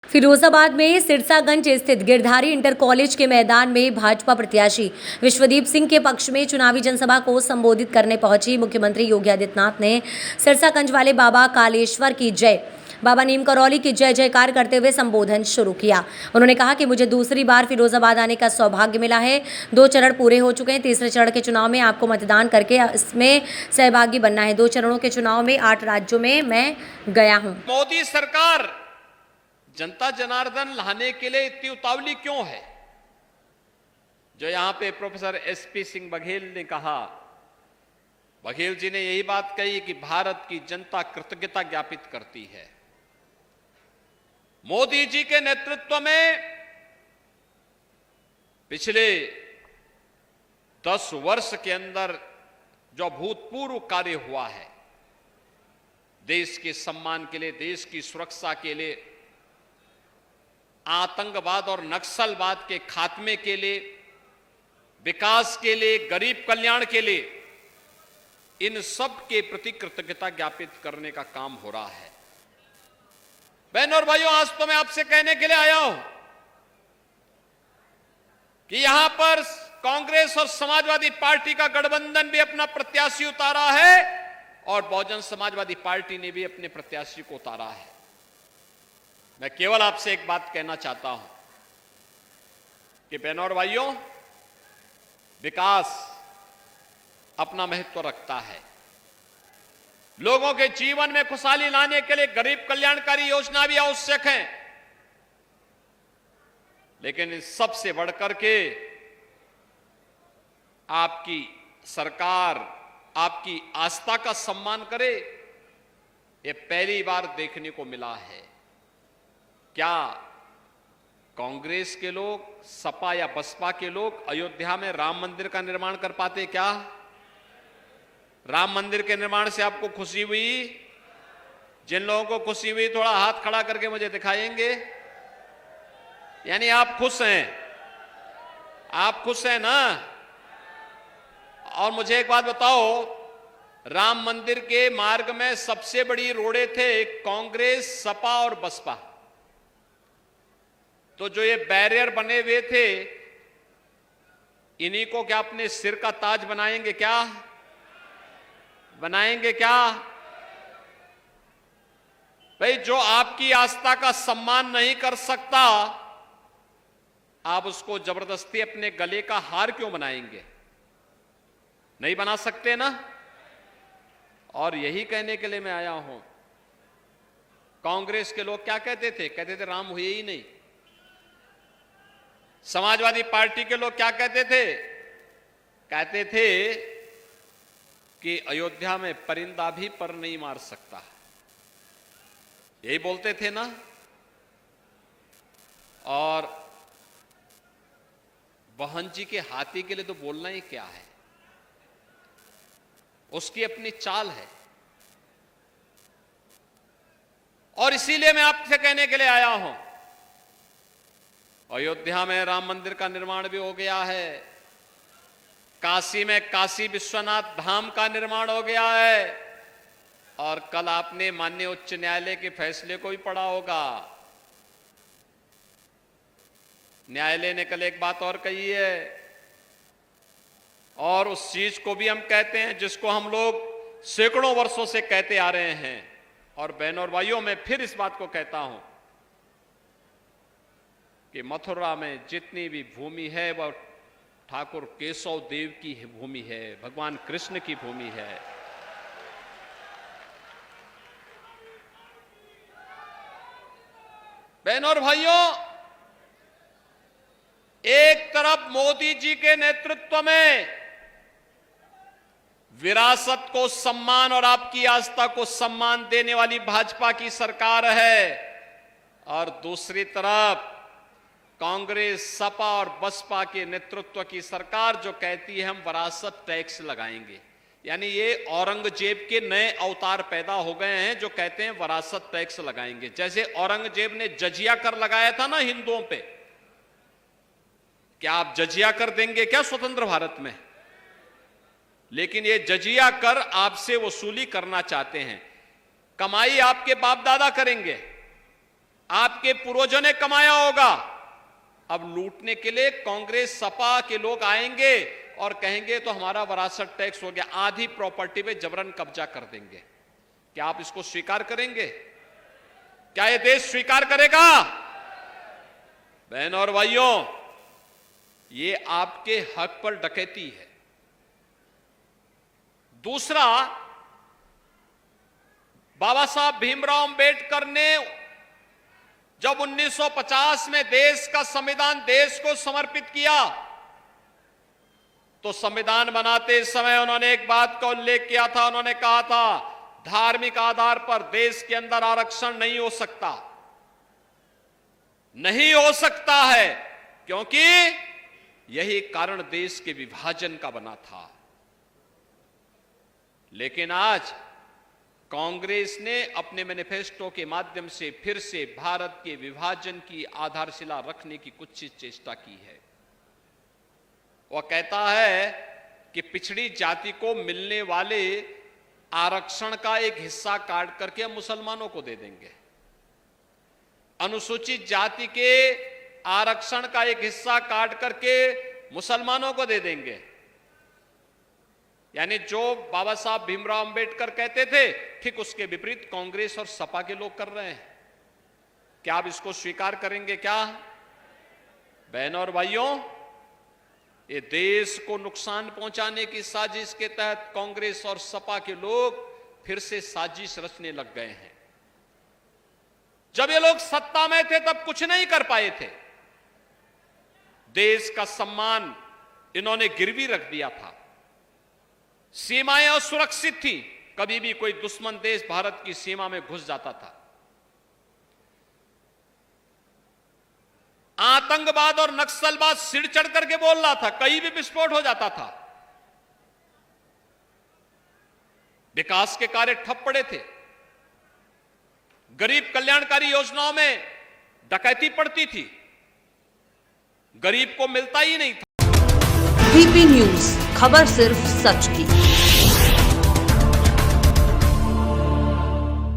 फिरोजाबाद में सिरसागंज स्थित Girdhari inter college के मैदान में भाजपा प्रत्याशी विश्वदीप सिंह के पक्ष में चुनावी जनसभा को संबोधित करने पहुंची मुख्यमंत्री योगी आदित्यनाथ ने सिरसागंज वाले बाबा कालेश्वर की जय, बाबा नीम करौली की जय जयकार करते हुए संबोधन शुरू किया। उन्होंने कहा कि मुझे दूसरी बार फिरोजाबाद आने का सौभाग्य मिला है। 2 चरण पूरे हो चुके हैं। तीसरे चरण के चुनाव में आपको मतदान करके इसमें सहभागी बनना है। 2 चरणों के चुनाव में 8 राज्यों में मैं गया हूँ। मोदी सरकार जनता जनार्दन लाने के लिए इतनी उतावली क्यों है? जो यहां पे प्रोफेसर एसपी सिंह बघेल ने कहा, बघेल जी ने यही बात कही कि भारत की जनता कृतज्ञता ज्ञापित करती है। मोदी जी के नेतृत्व में पिछले 10 वर्ष के अंदर जो अभूतपूर्व कार्य हुआ है, देश के सम्मान के लिए, देश की सुरक्षा के लिए, आतंकवाद और नक्सलवाद के खात्मे के लिए, विकास के लिए, गरीब कल्याण के लिए, इन सब के प्रति कृतज्ञता ज्ञापित करने का काम हो रहा है। बहनों और भाइयों, आज तो मैं आपसे कहने के लिए आया हूं कि यहां पर कांग्रेस और समाजवादी पार्टी का गठबंधन भी अपना प्रत्याशी उतारा है और बहुजन समाजवादी पार्टी ने भी अपने प्रत्याशी को उतारा है। मैं केवल आपसे एक बात कहना चाहता हूं कि बहनों और भाइयों, विकास अपना महत्व रखता है। लोगों के जीवन में खुशहाली लाने के लिए गरीब कल्याणकारी योजना भी आवश्यक है, लेकिन इस सबसे बढ़कर के आपकी सरकार आपकी आस्था का सम्मान करे, यह पहली बार देखने को मिला है। क्या कांग्रेस के लोग, सपा या बसपा के लोग अयोध्या में राम मंदिर का निर्माण कर पाते? क्या राम मंदिर के निर्माण से आपको खुशी हुई? जिन लोगों को खुशी हुई थोड़ा हाथ खड़ा करके मुझे दिखाएंगे। यानी आप खुश हैं, आप खुश हैं ना? और मुझे एक बात बताओ, राम मंदिर के मार्ग में सबसे बड़ी रोड़े थे कांग्रेस, सपा और बसपा। तो जो ये बैरियर बने हुए थे, इन्हीं को क्या अपने सिर का ताज बनाएंगे? क्या बनाएंगे? क्या भाई, जो आपकी आस्था का सम्मान नहीं कर सकता, आप उसको जबरदस्ती अपने गले का हार क्यों बनाएंगे? नहीं बना सकते ना? और यही कहने के लिए मैं आया हूं। कांग्रेस के लोग क्या कहते थे? कहते थे राम हुए ही नहीं। समाजवादी पार्टी के लोग क्या कहते थे? कहते थे कि अयोध्या में परिंदा भी पर नहीं मार सकता। यही बोलते थे ना? और बहन जी के हाथी के लिए तो बोलना ही क्या है, उसकी अपनी चाल है। और इसीलिए मैं आपसे कहने के लिए आया हूं, अयोध्या में राम मंदिर का निर्माण भी हो गया है, काशी में काशी विश्वनाथ धाम का निर्माण हो गया है, और कल आपने माननीय उच्च न्यायालय के फैसले को भी पढ़ा होगा। न्यायालय ने कल एक बात और कही है, और उस चीज को भी हम कहते हैं जिसको हम लोग सैकड़ों वर्षों से कहते आ रहे हैं। और बहनों और भाइयों, मैं फिर इस बात को कहता हूं कि मथुरा में जितनी भी भूमि है वह ठाकुर केशव देव की भूमि है, भगवान कृष्ण की भूमि है। बहनों और भाइयों, एक तरफ मोदी जी के नेतृत्व में विरासत को सम्मान और आपकी आस्था को सम्मान देने वाली भाजपा की सरकार है, और दूसरी तरफ कांग्रेस, सपा और बसपा के नेतृत्व की सरकार जो कहती है हम विरासत टैक्स लगाएंगे। यानी ये औरंगजेब के नए अवतार पैदा हो गए हैं जो कहते हैं विरासत टैक्स लगाएंगे। जैसे औरंगजेब ने जजिया कर लगाया था ना हिंदुओं पे, क्या आप जजिया कर देंगे क्या स्वतंत्र भारत में? लेकिन ये जजिया कर आपसे वसूली करना चाहते हैं। कमाई आपके बाप दादा करेंगे, आपके पूर्वजों ने कमाया होगा। अब लूटने के लिए कांग्रेस सपा के लोग आएंगे और कहेंगे तो हमारा विरासत टैक्स हो गया, आधी प्रॉपर्टी पे जबरन कब्जा कर देंगे। क्या आप इसको स्वीकार करेंगे? क्या यह देश स्वीकार करेगा? बहनों और भाइयों, ये आपके हक पर डकैती है। दूसरा, बाबा साहब भीमराव अंबेडकर ने जब 1950 में देश का संविधान देश को समर्पित किया, तो संविधान बनाते समय उन्होंने एक बात का उल्लेख किया था। उन्होंने कहा था, धार्मिक आधार पर देश के अंदर आरक्षण नहीं हो सकता, नहीं हो सकता है, क्योंकि यही कारण देश के विभाजन का बना था। लेकिन आज कांग्रेस ने अपने मैनिफेस्टो के माध्यम से फिर से भारत के विभाजन की आधारशिला रखने की कुछ चेष्टा की है। वह कहता है कि पिछड़ी जाति को मिलने वाले आरक्षण का एक हिस्सा काट करके हम मुसलमानों को दे देंगे, अनुसूचित जाति के आरक्षण का एक हिस्सा काट करके मुसलमानों को दे देंगे। यानी जो बाबा साहब भीमराव अंबेडकर कहते थे, ठीक उसके विपरीत कांग्रेस और सपा के लोग कर रहे हैं। क्या आप इसको स्वीकार करेंगे? क्या बहनों और भाइयों, ये देश को नुकसान पहुंचाने की साजिश के तहत कांग्रेस और सपा के लोग फिर से साजिश रचने लग गए हैं। जब ये लोग सत्ता में थे तब कुछ नहीं कर पाए थे। देश का सम्मान इन्होंने गिरवी रख दिया था, सीमाएं असुरक्षित थी, कभी भी कोई दुश्मन देश भारत की सीमा में घुस जाता था। आतंकवाद और नक्सलवाद सिर चढ़ करके बोल रहा था, कहीं भी विस्फोट हो जाता था। विकास के कार्य ठप पड़े थे, गरीब कल्याणकारी योजनाओं में डकैती पड़ती थी, गरीब को मिलता ही नहीं था। VP न्यूज, खबर सिर्फ सच की।